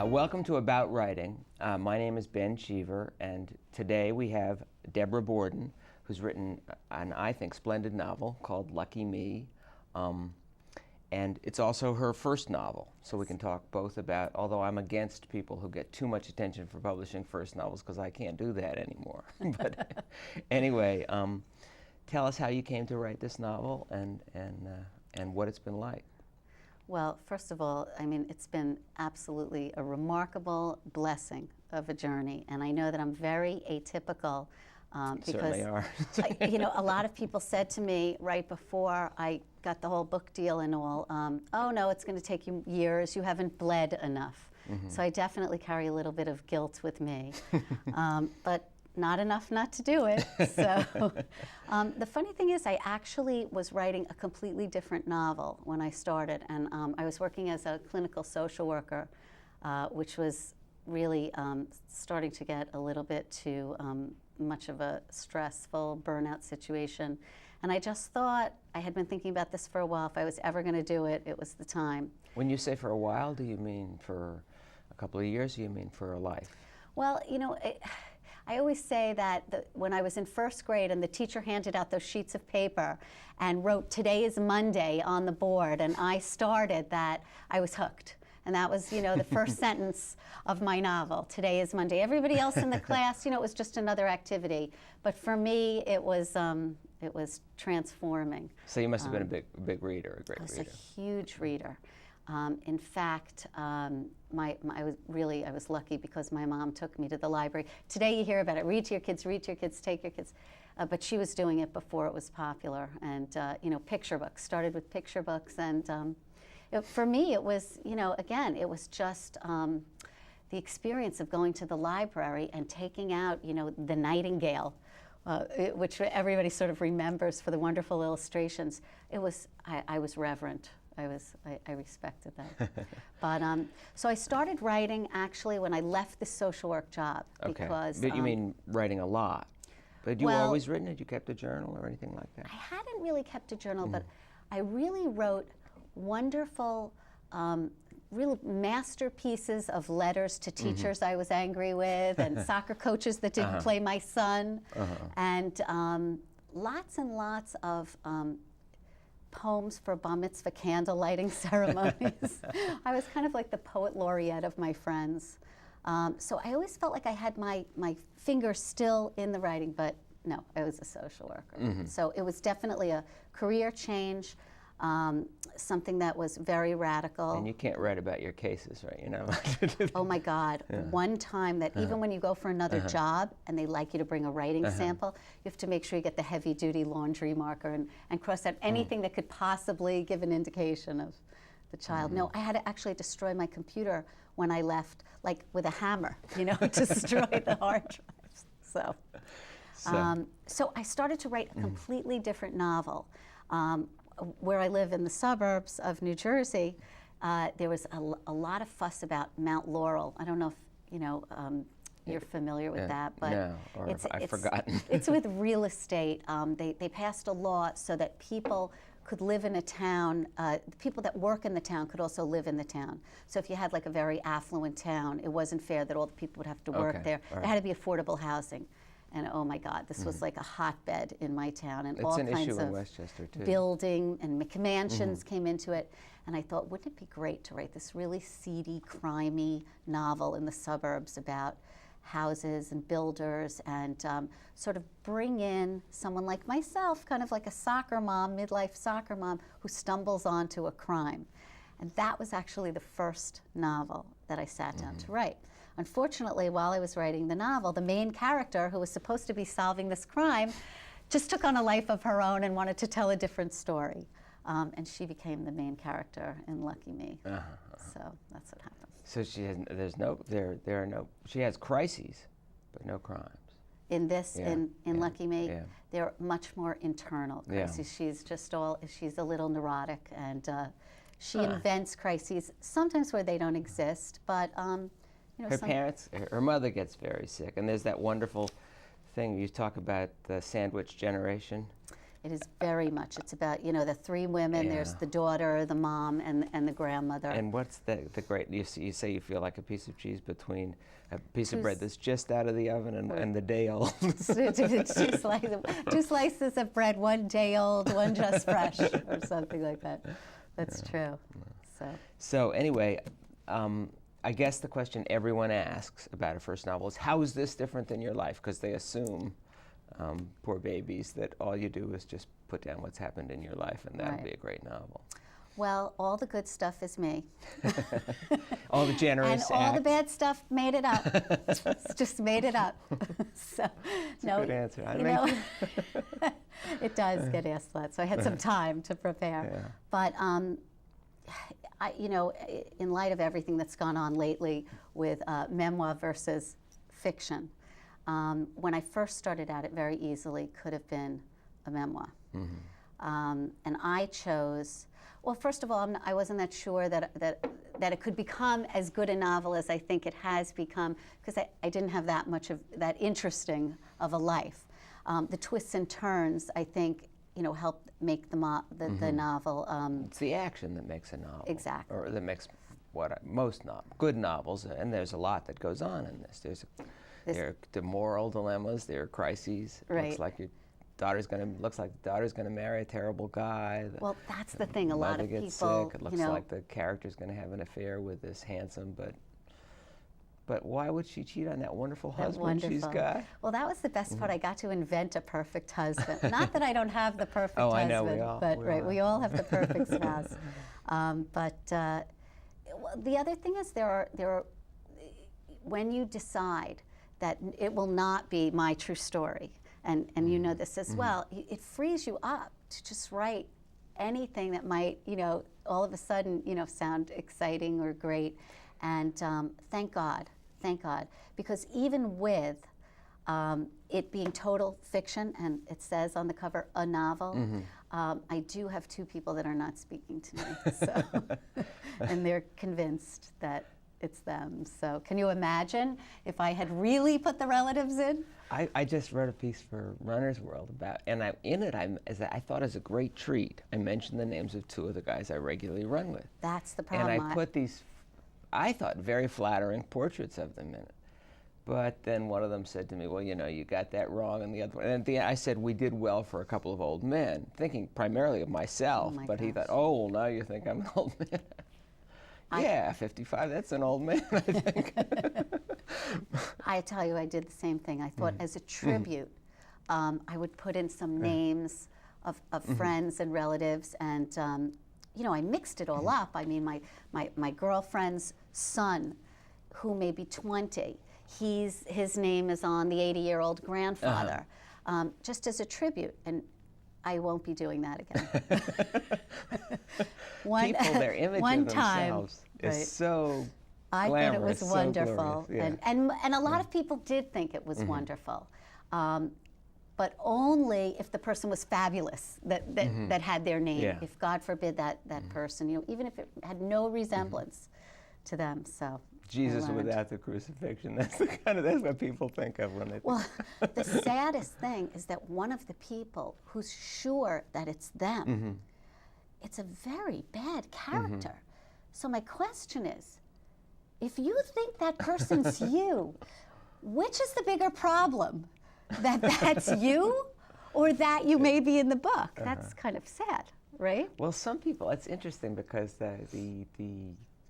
Welcome to About Writing. My name is Ben Cheever, and today we have Debra Borden, who's written an, I think, splendid novel called Lucky Me. And it's also her first novel, so we can talk both about, although I'm against people who get too much attention for publishing first novels because I can't do that anymore. But anyway, tell us how you came to write this novel and what it's been like. Well, first of all, I mean, it's been absolutely a remarkable blessing of a journey, and I know that I'm very atypical because Certainly are. a lot of people said to me right before I got the whole book deal and all, oh no, it's going to take you years, you haven't bled enough. Mm-hmm. So I definitely carry a little bit of guilt with me, but not enough not to do it. So the funny thing is I actually was writing a completely different novel when I started, and I was working as a clinical social worker, which was really starting to get a little bit too much of a stressful burnout situation. And I just thought, I had been thinking about this for a while, if I was ever going to do it, it was the time. When you say for a while, do you mean for a couple of years, or do you mean for a life? Well, I always say that when I was in first grade and the teacher handed out those sheets of paper and wrote, "Today is Monday" on the board, and I started that, I was hooked. And that was, the first sentence of my novel, "Today is Monday." Everybody else in the class, it was just another activity. But for me, it was transforming. So you must have been a big reader, a great reader. I was a huge reader. In fact, I was lucky because my mom took me to the library. Today you hear about it, read to your kids, take your kids. But she was doing it before it was popular. And, picture books, started with picture books. And for me, it was, again, it was just the experience of going to the library and taking out, the Nightingale, which everybody sort of remembers for the wonderful illustrations. I was reverent. I respected that. But so I started writing actually when I left the social work job. Okay. Because, but you mean writing a lot? But had you always written? Had you kept a journal or anything like that? I hadn't really kept a journal, but I really wrote wonderful, real masterpieces of letters to teachers I was angry with and soccer coaches that didn't play my son, and lots and lots of poems for bar mitzvah candle lighting ceremonies. I was kind of like the poet laureate of my friends. So I always felt like I had my fingers still in the writing, but no, I was a social worker. So it was definitely a career change, something that was very radical. And you can't write about your cases, right? Oh my God. Yeah. One time that even when you go for another job and they like you to bring a writing sample, you have to make sure you get the heavy duty laundry marker and cross out anything that could possibly give an indication of the child. No, I had to actually destroy my computer when I left, like with a hammer, destroy the hard drives. So I started to write a completely different novel. Where I live in the suburbs of New Jersey, there was a lot of fuss about Mount Laurel. I don't know if you're familiar with that, but no, or I've forgotten. It's with real estate. They passed a law so that people could live in a town. The people that work in the town could also live in the town. So if you had like a very affluent town, it wasn't fair that all the people would have to work there. Right. There had to be affordable housing. And oh my God, this was like a hotbed in my town, and all kinds of Westchester too. Building and McMansions came into it. And I thought, wouldn't it be great to write this really seedy, crimey novel in the suburbs about houses and builders, and sort of bring in someone like myself, kind of like a soccer mom, midlife soccer mom, who stumbles onto a crime. And that was actually the first novel that I sat down to write. Unfortunately, while I was writing the novel, the main character, who was supposed to be solving this crime, just took on a life of her own and wanted to tell a different story. And she became the main character in Lucky Me. So that's what happened. So she has crises, but no crimes. In this, in Lucky Me, they're much more internal crises. Yeah. She's a little neurotic, and she invents crises, sometimes where they don't exist, but her mother gets very sick, and there's that wonderful thing you talk about, the sandwich generation. It is very much. It's about, the three women. Yeah. There's the daughter, the mom, and the grandmother. And what's the great, you say you feel like a piece of cheese between a piece of bread that's just out of the oven and the day old. Two slices of bread, one day old, one just fresh, or something like that. That's true. So anyway, I guess the question everyone asks about a first novel is, how is this different than your life? Because they assume, poor babies, that all you do is just put down what's happened in your life, and that would be a great novel. Well, all the good stuff is me. All the generous and all the bad stuff made it up. It's just made it up. So, That's a good answer. It does get asked a lot, so I had some time to prepare. Yeah. But in light of everything that's gone on lately with memoir versus fiction, when I first started out, it very easily could have been a memoir. And I chose, well, first of all, I wasn't that sure that it could become as good a novel as I think it has become, because I didn't have that much of that interesting of a life. The twists and turns, I think, helped make the novel. It's the action that makes a novel. Exactly. Or that makes most good novels, and there's a lot that goes on in this. There are the moral dilemmas, there are crises. Right. Looks like the daughter's gonna marry a terrible guy. Well, that's the thing. A lot of people gets sick. It looks like the character's gonna have an affair with this handsome but why would she cheat on that wonderful husband she's got? Well, that was the best part. I got to invent a perfect husband. Not that I don't have the perfect husband, I know, we all have the perfect spouse. The other thing is there are when you decide that it will not be my true story, and you know this as well, it frees you up to just write anything that might, all of a sudden, sound exciting or great. And thank God, because even with it being total fiction, and it says on the cover, a novel, I do have two people that are not speaking to me, so and they're convinced that it's them. So can you imagine if I had really put the relatives in? I just read a piece for Runner's World about, and I thought it was a great treat. I mentioned the names of two of the guys I regularly run with. That's the problem. And I put these, I thought, very flattering portraits of them in it. But then one of them said to me, well, you got that wrong, and the other one. And at the end, I said, we did well for a couple of old men, thinking primarily of myself. Oh my but he gosh. thought, oh, well, now you think I'm an old man. Yeah, 55, that's an old man, I think. I tell you, I did the same thing. I thought as a tribute, I would put in some names of friends and relatives, and I mixed it all up. I mean, my girlfriend's son, who may be 20, his name is on the 80-year-old grandfather, just as a tribute, and I won't be doing that again. People, their image one of themselves time, is so I glamorous, thought it was so wonderful, glorious, and a lot of people did think it was wonderful, but only if the person was fabulous that had their name. Yeah. If God forbid that person, even if it had no resemblance to them. So Jesus without the crucifixion. That's what people think of when they think. Well, the saddest thing is that one of the people who's sure that it's them, it's a very bad character. So my question is, if you think that person's you, which is the bigger problem? That that's you, or that you may be in the book? That's kind of sad, right? Well, some people, it's interesting because the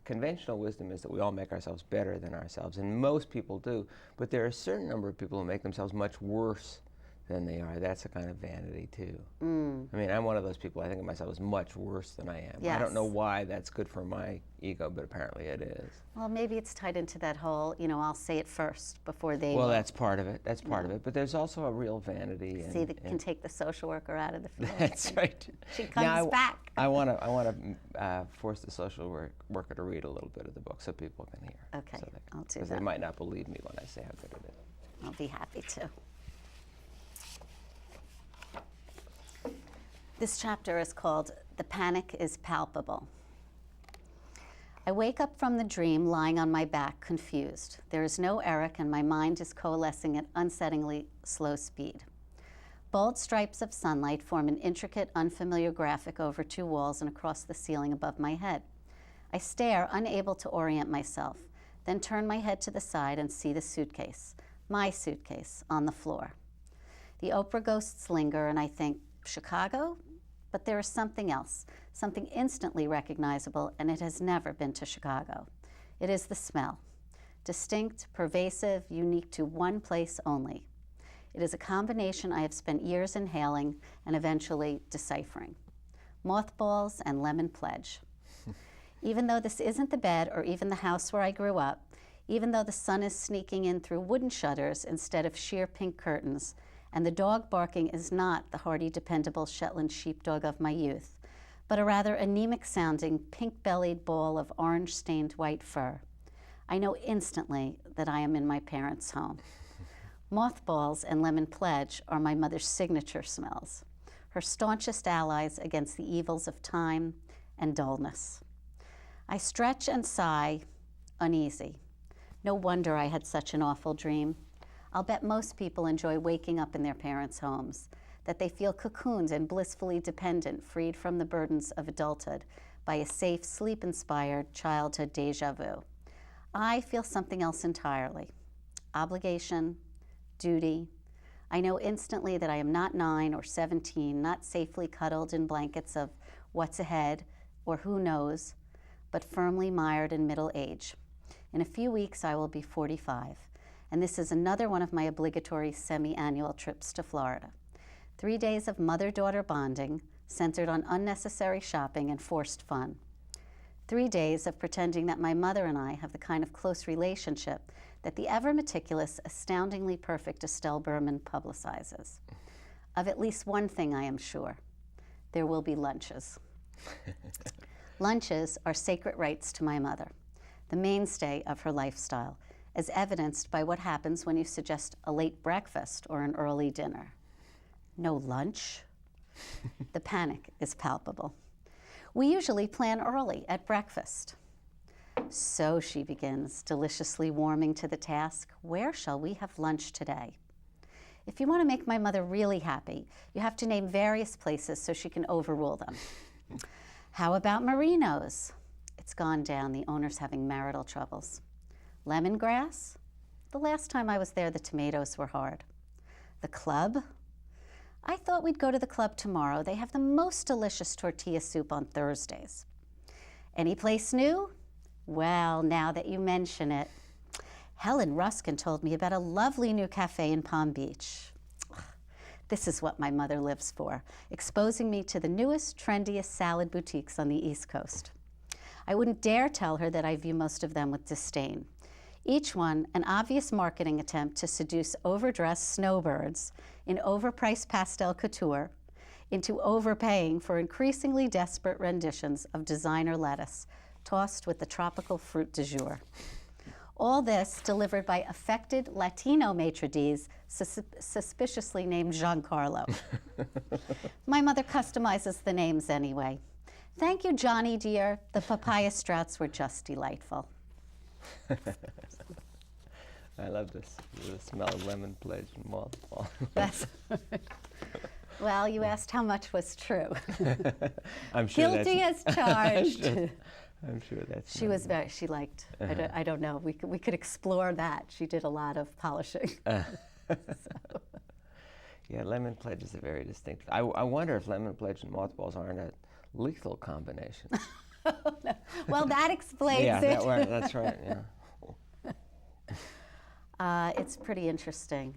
conventional wisdom is that we all make ourselves better than ourselves, and most people do, but there are a certain number of people who make themselves much worse than they are. That's a kind of vanity too. I mean, I'm one of those people. I think of myself as much worse than I am. Yes. I don't know why that's good for my ego, but apparently it is. Well, maybe it's tied into that whole, I'll say it first before they Well, will. that's part of it. That's part of it. But there's also a real vanity. See, that can take the social worker out of the field. That's right. She comes back. I want to force the social worker to read a little bit of the book so people can hear. Okay, so I'll do that. Because they might not believe me when I say how good it is. I'll be happy to. This chapter is called "The Panic is Palpable." I wake up from the dream lying on my back, confused. There is no Eric, and my mind is coalescing at unsettlingly slow speed. Bold stripes of sunlight form an intricate, unfamiliar graphic over 2 walls and across the ceiling above my head. I stare, unable to orient myself, then turn my head to the side and see the suitcase, my suitcase, on the floor. The Oprah ghosts linger and I think, Chicago? But there is something else, something instantly recognizable, and it has never been to Chicago. It is the smell. Distinct, pervasive, unique to one place only. It is a combination I have spent years inhaling and eventually deciphering. Mothballs and lemon pledge. Even though this isn't the bed or even the house where I grew up, even though the sun is sneaking in through wooden shutters instead of sheer pink curtains, and the dog barking is not the hardy, dependable Shetland sheepdog of my youth, but a rather anemic-sounding, pink-bellied ball of orange-stained white fur, I know instantly that I am in my parents' home. Mothballs and lemon pledge are my mother's signature smells, her staunchest allies against the evils of time and dullness. I stretch and sigh, uneasy. No wonder I had such an awful dream. I'll bet most people enjoy waking up in their parents' homes, that they feel cocooned and blissfully dependent, freed from the burdens of adulthood by a safe, sleep-inspired childhood déjà vu. I feel something else entirely. Obligation, duty. I know instantly that I am not 9 or 17, not safely cuddled in blankets of what's ahead or who knows, but firmly mired in middle age. In a few weeks, I will be 45, and this is another one of my obligatory semi-annual trips to Florida. 3 days of mother-daughter bonding centered on unnecessary shopping and forced fun. 3 days of pretending that my mother and I have the kind of close relationship that the ever-meticulous, astoundingly perfect Estelle Berman publicizes. Of at least one thing I am sure, there will be lunches. Lunches are sacred rites to my mother, the mainstay of her lifestyle, as evidenced by what happens when you suggest a late breakfast or an early dinner. No lunch? The panic is palpable. We usually plan early at breakfast. So, she begins, deliciously warming to the task, where shall we have lunch today? If you want to make my mother really happy, you have to name various places so she can overrule them. How about Marino's? It's gone down, the owner's having marital troubles. Lemongrass? The last time I was there, the tomatoes were hard. The club? I thought we'd go to the club tomorrow. They have the most delicious tortilla soup on Thursdays. Any place new? Well, now that you mention it, Helen Ruskin told me about a lovely new cafe in Palm Beach. This is what my mother lives for, exposing me to the newest, trendiest salad boutiques on the East Coast. I wouldn't dare tell her that I view most of them with disdain. Each one an obvious marketing attempt to seduce overdressed snowbirds in overpriced pastel couture into overpaying for increasingly desperate renditions of designer lettuce tossed with the tropical fruit du jour. All this delivered by affected Latino maitre d's suspiciously named Giancarlo. My mother customizes the names anyway. Thank you, Johnny dear. The papaya strouts were just delightful. I love this. The smell of lemon pledge and mothball. That's well, you asked how much was true. I'm sure Guilty as charged. I'm sure that's. She was very. She liked. I don't know. We could explore that. She did a lot of polishing. So. Yeah, lemon pledge is a very distinct. I wonder if lemon pledge and mothballs aren't a lethal combination. No. Well, that explains yeah, it. that's right. Yeah. It's pretty interesting.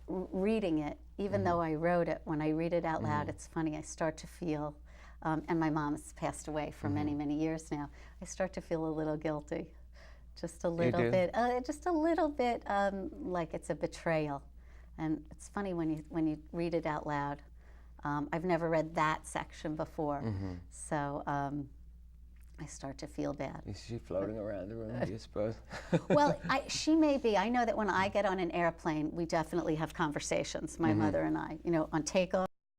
Reading it, even though I wrote it, when I read it out loud, it's funny. I start to feel, and my mom has passed away for many, many years now. I start to feel a little guilty, just a little bit, like it's a betrayal. And it's funny when you read it out loud. I've never read that section before, so I start to feel bad. Is she floating around the room, do you suppose? Well, she may be. I know that when I get on an airplane, we definitely have conversations, my mother and I, on takeoff.